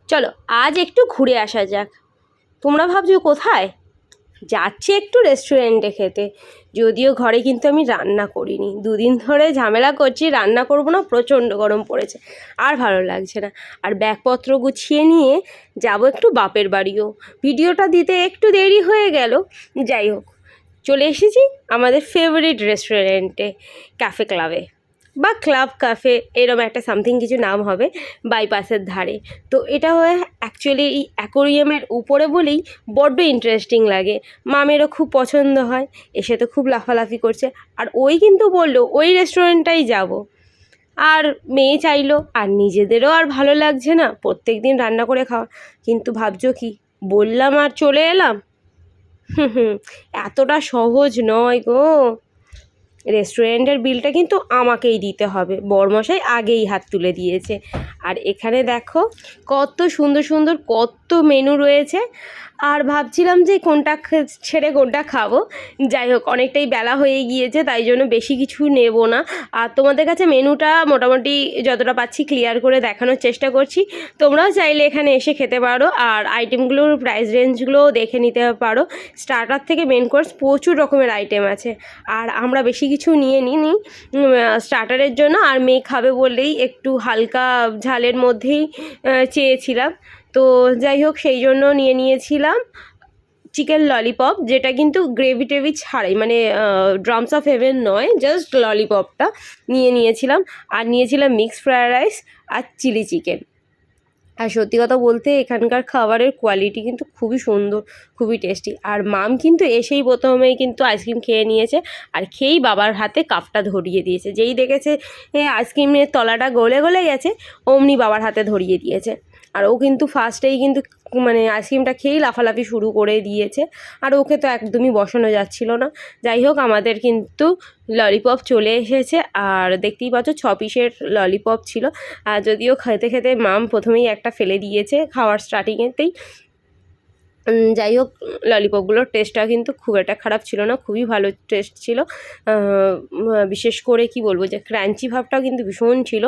চলো আজ একটু ঘুরে আসা যাক। তোমরা ভাবছো কোথায় যাচ্ছি? একটু রেস্টুরেন্টে খেতে। যদিও ঘরে কিন্তু আমি রান্না করিনি, দুদিন ধরে ঝামেলা করছি, রান্না করব না, প্রচণ্ড গরম পড়েছে, আর ভালো লাগছে না। আর ব্যাগপত্র গুছিয়ে নিয়ে যাব একটু বাপের বাড়িও। ভিডিওটা দিতে একটু দেরি হয়ে গেল, যাই হোক চলে এসেছি আমাদের ফেভারিট রেস্টুরেন্টে, ক্যাফে ক্লাবে বা ক্লাব ক্যাফে, এরম একটা সামথিং কিছু নাম হবে, বাইপাসের ধারে। তো এটা হয়ে অ্যাকচুয়ালি এই অ্যাকোরিয়ামের উপরে বলেই বড্ড ইন্টারেস্টিং লাগে, মামেরও খুব পছন্দ হয়, এসে তো খুব লাফালাফি করছে। আর ওই কিন্তু বললো ওই রেস্টুরেন্টটাই যাব, আর মেয়ে চাইলো, আর নিজেদেরও আর ভালো লাগছে না প্রত্যেক দিন রান্না করে খাওয়া। কিন্তু ভাবছো কি, বললাম আর চলে এলাম? এতটা সহজ নয় গো। রেস্টুরেন্টের বিলটা কিন্তু আমাকেই দিতে হবে, বরমশাই আগেই হাত তুলে দিয়েছে। আর এখানে দেখো কত সুন্দর সুন্দর কত মেনু রয়েছে, আর ভাবছিলাম যে কোনটা ছেড়ে কোনটা খাবো। যাই হোক অনেকটাই বেলা হয়ে গিয়েছে, তাই জন্য বেশি কিছু নেব না। আর তোমাদের কাছে মেনুটা মোটামুটি যতটা পাচ্ছি ক্লিয়ার করে দেখানোর চেষ্টা করছি। তোমরাও চাইলে এখানে এসে খেতে পারো, আর আইটেমগুলোর প্রাইস রেঞ্জগুলোও দেখে নিতে পারো। স্টার্টার থেকে মেন কোর্স প্রচুর রকমের আইটেম আছে, আর আমরা বেশি কিছু নিয়ে নিই স্টার্টারের জন্য, আর মেয়ে খাবে বললেই একটু হালকা ঝালের মধ্যেই চেয়েছিলাম। তো যাই হোক সেই জন্য নিয়ে নিয়েছিলাম চিকেন ললিপপ, যেটা কিন্তু গ্রেভি টেভি ছাড়াই, মানে ড্রামস অফ হেভেন নয়, জাস্ট ললিপপটা নিয়ে নিয়েছিলাম। আর নিয়েছিলাম মিক্সড ফ্রায়েড রাইস আর চিলি চিকেন। আর সত্যি কথা বলতে এখানকার খাবারের কোয়ালিটি কিন্তু খুবই সুন্দর, খুবই টেস্টি। আর মাম কিন্তু এসেই প্রথমেই কিন্তু আইসক্রিম খেয়ে নিয়েছে, আর খেয়েই বাবার হাতে কাপটা ধরিয়ে দিয়েছে। যেই দেখেছে আইসক্রিমের তলাটা গলে গলে গেছে, অমনি বাবার হাতে ধরিয়ে দিয়েছে। আর ও কিন্তু ফার্স্টেই কিন্তু মানে আইসক্রিমটা খেয়েই লাফালাফি শুরু করে দিয়েছে, আর ওকে তো একদমই বসানো যাচ্ছিল না। যাই হোক আমাদের কিন্তু ললিপপ চলে এসেছে, আর দেখতেই পাচ্ছ 6 পিসের ললিপপ ছিল। আর যদিও খেতে খেতে মাম প্রথমেই একটা ফেলে দিয়েছে খাওয়ার স্টার্টিংয়েতেই। যাই হোক ললিপপগুলোর টেস্টটা কিন্তু খুব একটা খারাপ ছিল না, খুবই ভালো টেস্ট ছিল। বিশেষ করে কি বলবো, যে ক্রাঞ্চি ভাবটাও কিন্তু ভীষণ ছিল।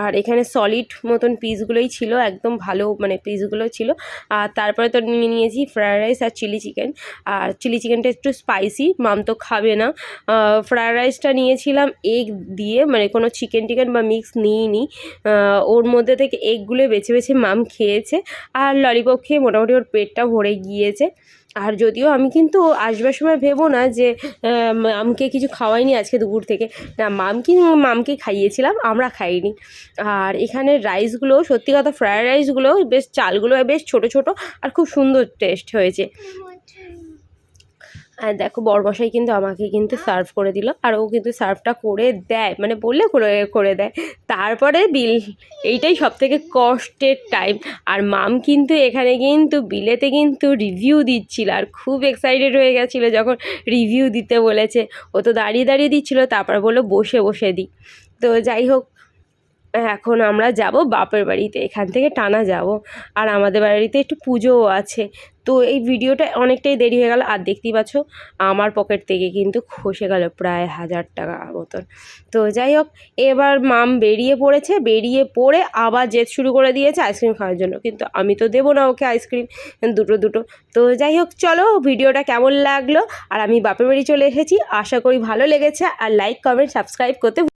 আর এখানে সলিড মতন পিসগুলোই ছিল, একদম ভালো মানে পিসগুলো ছিল। আর তারপরে তো নিয়ে নিয়েছি ফ্রায়েড রাইস আর চিলি চিকেন। আর চিলি চিকেনটা একটু স্পাইসি, মাম তো খাবে না। ফ্রায়েড রাইসটা নিয়েছিলাম এগ দিয়ে, মানে কোনো চিকেন টিকেন বা মিক্স নিইনি, ওর মধ্যে থেকে এগগুলো বেছে বেছে মাম খেয়েছে। আর ললিপপ খেয়ে মোটামুটি ওর পেটটা ভরে গিয়েছে। আর যদিও আমি কিন্তু আসবার সময় ভেবো না যে মামকে কিছু খাওয়াইনি আজকে দুপুর থেকে, না মামকে খাইয়েছিলাম, আমরা খাইনি। আর এখানে রাইসগুলো সত্যি কথা, ফ্রায়েড রাইসগুলো বেশ চালগুলো বেশ ছোট ছোট আর খুব সুন্দর টেস্ট হয়েছে। আর দেখো বরমশাই কিন্তু আমাকে কিন্তু সার্ভ করে দিল, আর ও কিন্তু সার্ভটা করে দেয়, মানে বললে করে দেয়। তারপরে বিল, এইটাই সব থেকে কষ্টের টাইম। আর মাম কিন্তু এখানে কিন্তু বিলেতে কিন্তু রিভিউ দিচ্ছিল, আর খুব এক্সাইটেড হয়ে গেছিলো যখন রিভিউ দিতে বলেছে। ও তো দাঁড়িয়ে দাঁড়িয়ে দিচ্ছিলো, তারপর বললো বসে বসে দিই। তো যাই হোক এখন আমরা যাব বাপের বাড়িতে, এখান থেকে টানা যাব। আর আমাদের বাড়িতে একটু পুজোও আছে। তো এই ভিডিওটা অনেকটাই দেরি হয়ে গেল, আর দেখতেই পাচ্ছ আমার পকেট থেকে কিন্তু খসে গেল প্রায় 1000 টাকা মতন। তো যাই হোক এবার মাম বেরিয়ে পড়েছে, বেরিয়ে পড়ে আবার জেদ শুরু করে দিয়েছে আইসক্রিম খাওয়ার জন্য, কিন্তু আমি তো দেবো না ওকে আইসক্রিম দুটো। তো যাই হোক চলো ভিডিওটা কেমন লাগলো, আর আমি বাপের বাড়ি চলে এসেছি, আশা করি ভালো লেগেছে। আর লাইক কমেন্ট সাবস্ক্রাইব করতে